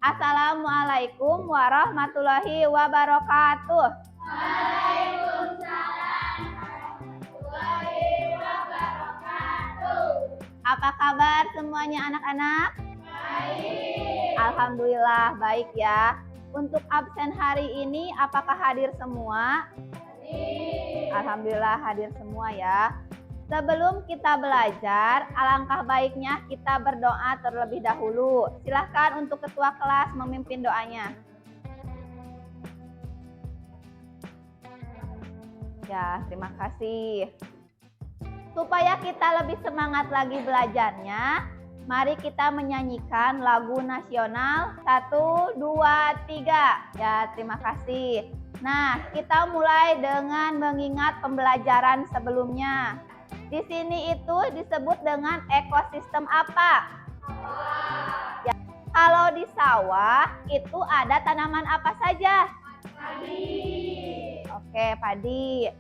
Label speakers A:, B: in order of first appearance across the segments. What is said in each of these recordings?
A: Assalamualaikum warahmatullahi wabarakatuh.
B: Waalaikumsalam warahmatullahi wabarakatuh.
A: Apa kabar semuanya anak-anak?
B: Baik.
A: Alhamdulillah baik ya. Untuk absen hari ini apakah hadir semua?
B: Hadir.
A: Alhamdulillah hadir semua ya. Sebelum kita belajar, alangkah baiknya kita berdoa terlebih dahulu. Silahkan untuk ketua kelas memimpin doanya. Ya, terima kasih. Supaya kita lebih semangat lagi belajarnya, mari kita menyanyikan lagu nasional 1, 2, 3. Ya, terima kasih. Nah, kita mulai dengan mengingat pembelajaran sebelumnya. Di sini itu disebut dengan ekosistem apa? Ya, kalau di sawah itu ada tanaman apa saja?
B: Padi.
A: Oke, padi.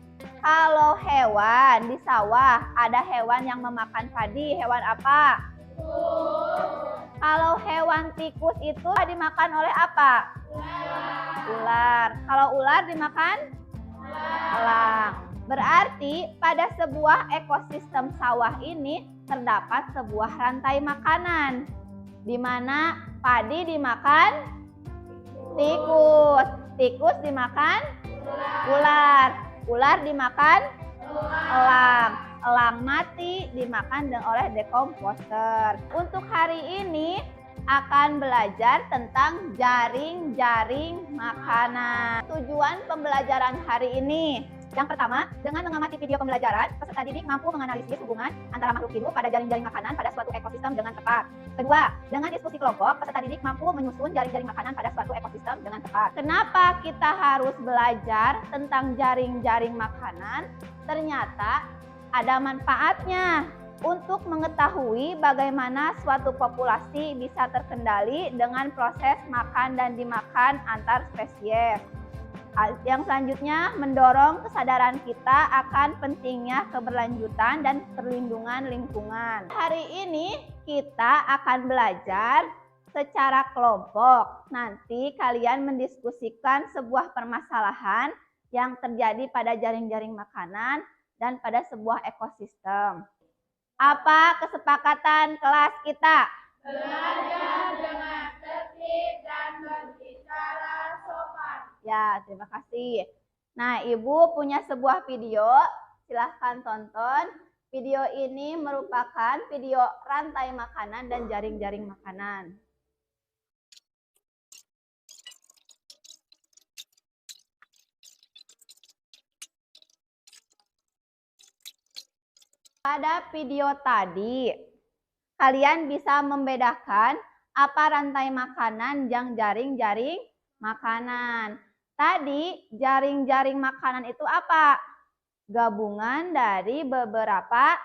A: Kalau hewan di sawah ada hewan yang memakan padi, hewan apa? Kalau hewan tikus itu dimakan oleh apa? Ular. Kalau ular dimakan? Elang. Berarti pada sebuah ekosistem sawah ini terdapat sebuah rantai makanan, di mana padi dimakan tikus, tikus dimakan ular, ular dimakan elang, elang mati dimakan oleh dekomposer. Untuk hari ini akan belajar tentang jaring-jaring makanan. Tujuan pembelajaran hari ini, yang pertama, dengan mengamati video pembelajaran, peserta didik mampu menganalisis hubungan antara makhluk hidup pada jaring-jaring makanan pada suatu ekosistem dengan tepat. Kedua, dengan diskusi kelompok, peserta didik mampu menyusun jaring-jaring makanan pada suatu ekosistem dengan tepat. Kenapa kita harus belajar tentang jaring-jaring makanan? Ternyata ada manfaatnya untuk mengetahui bagaimana suatu populasi bisa terkendali dengan proses makan dan dimakan antar spesies. Yang selanjutnya, mendorong kesadaran kita akan pentingnya keberlanjutan dan perlindungan lingkungan. Hari ini kita akan belajar secara kelompok. Nanti kalian mendiskusikan sebuah permasalahan yang terjadi pada jaring-jaring makanan dan pada sebuah ekosistem. Apa kesepakatan kelas kita?
B: Belajar dengan tertib dan berbicara sopan.
A: Ya, terima kasih. Nah, Ibu punya sebuah video, silahkan tonton. Video ini merupakan video rantai makanan dan jaring-jaring makanan. Pada video tadi, kalian bisa membedakan apa rantai makanan yang jaring-jaring makanan. Tadi jaring-jaring makanan itu apa? Gabungan dari beberapa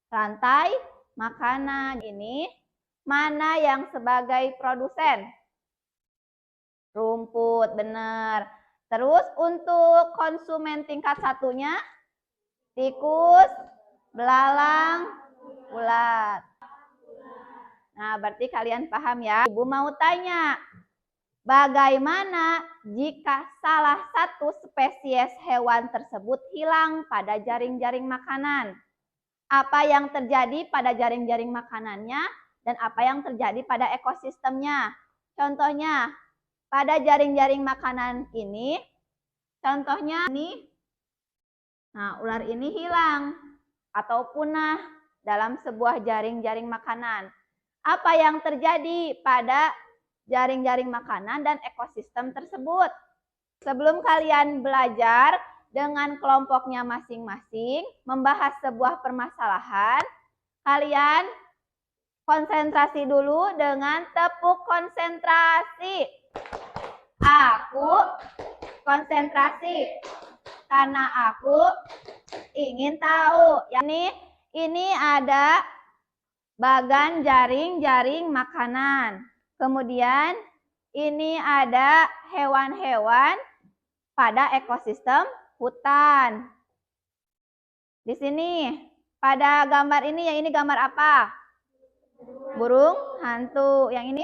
A: rantai makanan. Ini mana yang sebagai produsen? Rumput, benar. Terus untuk konsumen tingkat satunya, tikus, belalang, ulat. Nah, berarti kalian paham ya. Ibu mau tanya, bagaimana jika salah satu spesies hewan tersebut hilang pada jaring-jaring makanan? Apa yang terjadi pada jaring-jaring makanannya dan apa yang terjadi pada ekosistemnya? Contohnya, pada jaring-jaring makanan ini, contohnya ini, nah ular ini hilang atau punah dalam sebuah jaring-jaring makanan. Apa yang terjadi pada jaring-jaring makanan dan ekosistem tersebut? Sebelum kalian belajar dengan kelompoknya masing-masing membahas sebuah permasalahan, kalian konsentrasi dulu dengan tepuk konsentrasi. Aku konsentrasi karena aku ingin tahu. Ini ada bagan jaring-jaring makanan. Kemudian ini ada hewan-hewan pada ekosistem hutan. Di sini pada gambar ini, yang ini gambar apa? Burung hantu. Yang ini?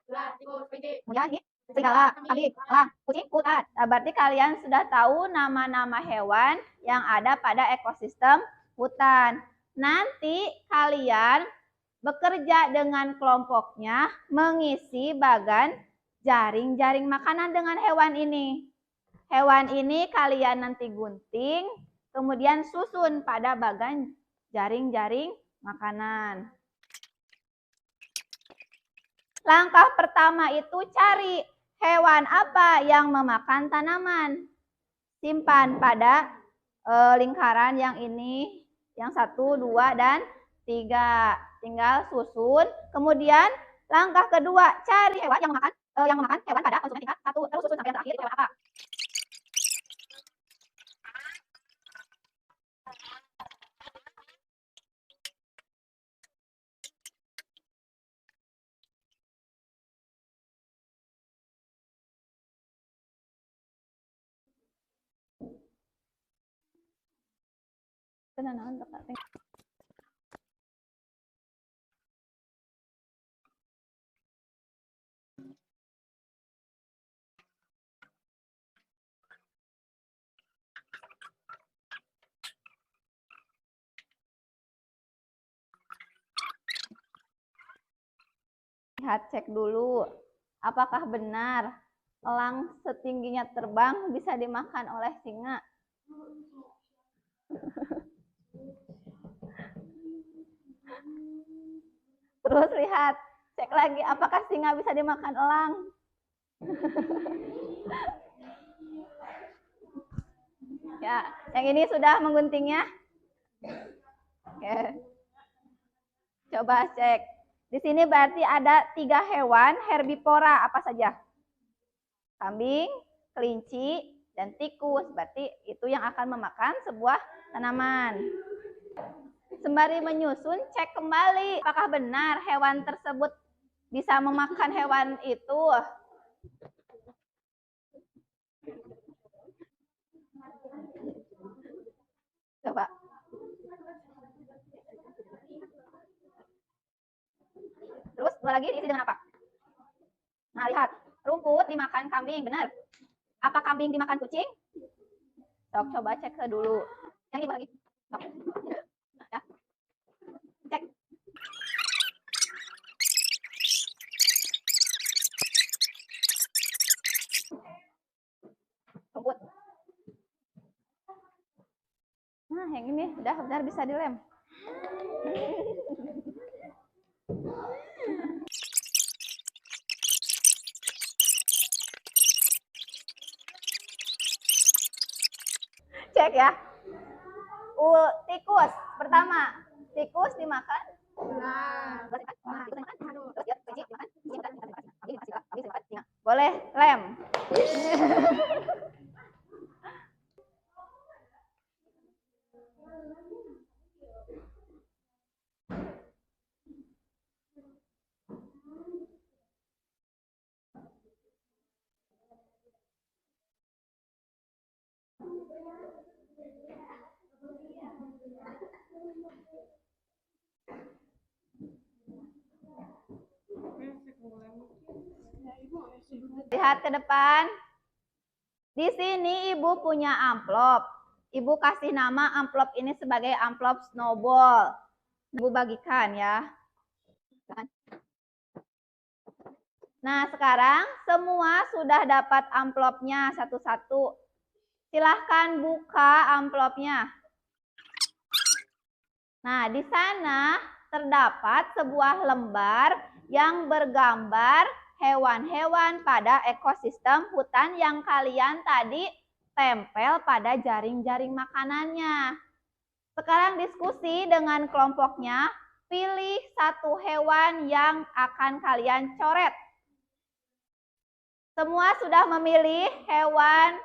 B: Ular, tikus, kelinci.
A: Kemudian ini serigala, kambing, elang, kucing, hutan. Nah, berarti kalian sudah tahu nama-nama hewan yang ada pada ekosistem hutan. Nanti kalian bekerja dengan kelompoknya mengisi bagan jaring-jaring makanan dengan hewan ini. Hewan ini kalian nanti gunting, kemudian susun pada bagan jaring-jaring makanan. Langkah pertama itu cari hewan apa yang memakan tanaman. Simpan pada lingkaran yang ini, yang 1, 2, dan 3. Tinggal susun. Kemudian langkah kedua, cari hewan yang memakan hewan pada konsumen tingkat 1. Terus susun sampai yang terakhir itu hewan apa. Tenang, lihat, cek dulu apakah benar elang setingginya terbang bisa dimakan oleh singa. Terus lihat, cek lagi apakah singa bisa dimakan elang. Ya, yang ini sudah mengguntingnya. Oke. Coba cek. Di sini berarti ada 3 hewan herbivora, apa saja? Kambing, kelinci, dan tikus. Berarti itu yang akan memakan sebuah tanaman. Sembari menyusun, cek kembali apakah benar hewan tersebut bisa memakan hewan itu. Coba. Terus lagi diisi dengan apa? Nah, lihat. Rumput dimakan kambing, benar. Apa kambing dimakan kucing? Sok, coba cek dulu. Yang ini lagi. Sok. Ya. Cek. Rumput. Nah, yang ini udah benar bisa dilem. Cek ya. Tikus pertama. Tikus dimakan. Boleh lem. Lihat ke depan. Di sini ibu punya amplop. Ibu kasih nama amplop ini sebagai amplop snowball. Ibu bagikan ya. Nah, sekarang semua sudah dapat amplopnya satu-satu. Silahkan buka amplopnya. Nah, di sana terdapat sebuah lembar yang bergambar hewan-hewan pada ekosistem hutan yang kalian tadi tempel pada jaring-jaring makanannya. Sekarang diskusi dengan kelompoknya, pilih satu hewan yang akan kalian coret. Semua sudah memilih hewan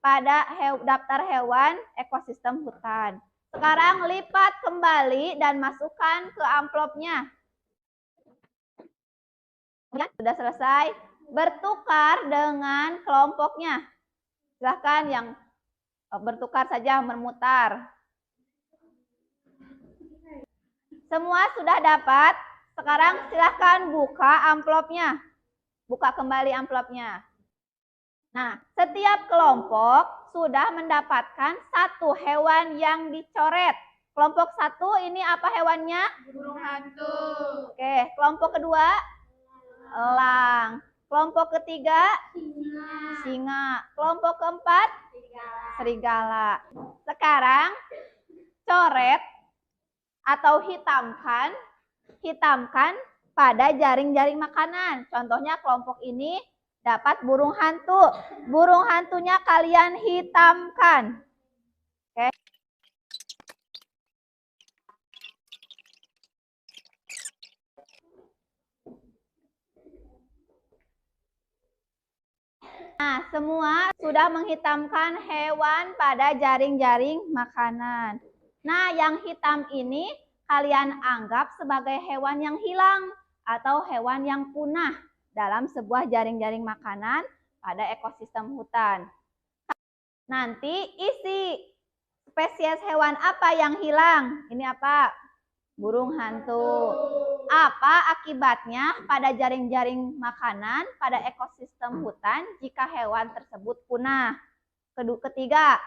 A: pada daftar hewan ekosistem hutan. Sekarang lipat kembali dan masukkan ke amplopnya. Sudah selesai. Bertukar dengan kelompoknya. Silahkan yang bertukar saja, memutar. Semua sudah dapat Sekarang silahkan buka amplopnya. Buka kembali amplopnya. Nah, setiap kelompok sudah mendapatkan satu hewan yang dicoret. Kelompok 1 ini apa hewannya?
B: Burung hantu.
A: Oke, kelompok kedua? Elang. Kelompok ketiga? Singa. Kelompok keempat? Serigala. Sekarang coret atau hitamkan pada jaring-jaring makanan. Contohnya kelompok ini dapat burung hantu. Burung hantunya kalian hitamkan. Oke. Nah, semua sudah menghitamkan hewan pada jaring-jaring makanan. Nah, yang hitam ini kalian anggap sebagai hewan yang hilang atau hewan yang punah dalam sebuah jaring-jaring makanan pada ekosistem hutan. Nanti isi spesies hewan apa yang hilang? Ini apa? Burung hantu. Apa akibatnya pada jaring-jaring makanan pada ekosistem hutan jika hewan tersebut punah? Ketiga,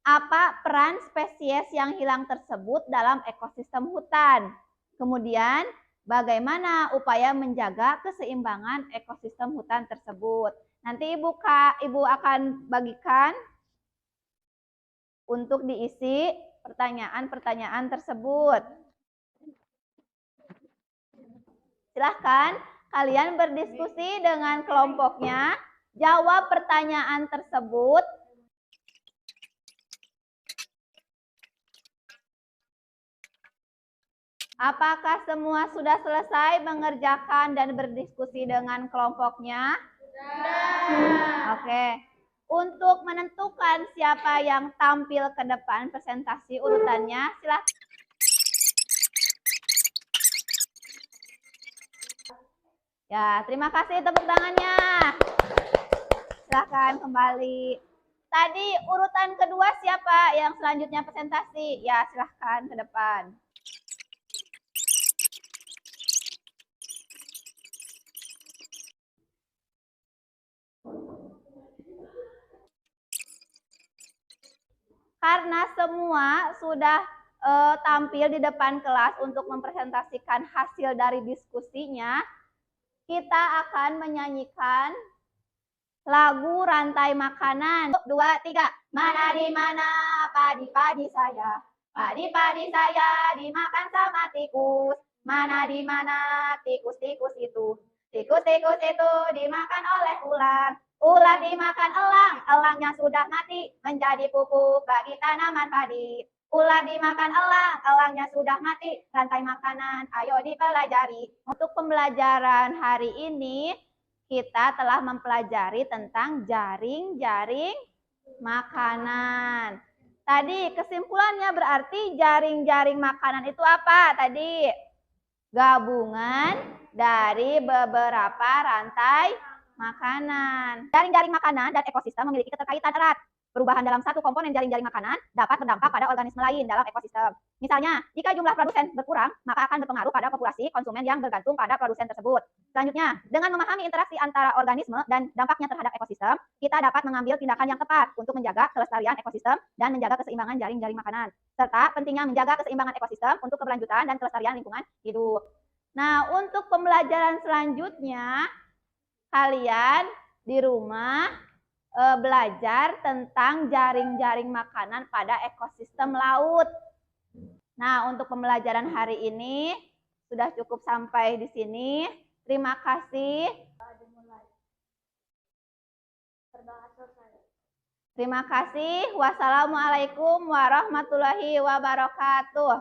A: apa peran spesies yang hilang tersebut dalam ekosistem hutan? Kemudian, bagaimana upaya menjaga keseimbangan ekosistem hutan tersebut? Nanti Ibu akan bagikan untuk diisi pertanyaan-pertanyaan tersebut. Silahkan kalian berdiskusi dengan kelompoknya, jawab pertanyaan tersebut. Apakah semua sudah selesai mengerjakan dan berdiskusi dengan kelompoknya? Sudah. Oke. Untuk menentukan siapa yang tampil ke depan presentasi urutannya, silahkan. Ya, terima kasih tepuk tangannya. Silahkan kembali. Tadi urutan kedua siapa yang selanjutnya presentasi? Ya, silahkan ke depan. Karena semua sudah tampil di depan kelas untuk mempresentasikan hasil dari diskusinya, kita akan menyanyikan lagu Rantai Makanan. 1, 2, 3. Mana di mana padi-padi saya, padi-padi saya dimakan sama tikus. Mana di mana tikus-tikus itu, tikus-tikus itu dimakan oleh ular. Ular dimakan elang, elangnya sudah mati menjadi pupuk bagi tanaman padi. Ular dimakan elang, elangnya sudah mati, rantai makanan, ayo dipelajari. Untuk pembelajaran hari ini, kita telah mempelajari tentang jaring-jaring makanan. Tadi kesimpulannya berarti jaring-jaring makanan itu apa tadi? Gabungan dari beberapa rantai makanan. Jaring-jaring makanan dan ekosistem memiliki keterkaitan erat. Perubahan dalam satu komponen jaring-jaring makanan dapat berdampak pada organisme lain dalam ekosistem. Misalnya, jika jumlah produsen berkurang, maka akan berpengaruh pada populasi konsumen yang bergantung pada produsen tersebut. Selanjutnya, dengan memahami interaksi antara organisme dan dampaknya terhadap ekosistem, kita dapat mengambil tindakan yang tepat untuk menjaga kelestarian ekosistem dan menjaga keseimbangan jaring-jaring makanan. Serta pentingnya menjaga keseimbangan ekosistem untuk keberlanjutan dan kelestarian lingkungan hidup. Nah, untuk pembelajaran selanjutnya, kalian di rumah belajar tentang jaring-jaring makanan pada ekosistem laut. Nah, untuk pembelajaran hari ini sudah cukup sampai di sini. Terima kasih. Terima kasih. Wassalamualaikum warahmatullahi wabarakatuh.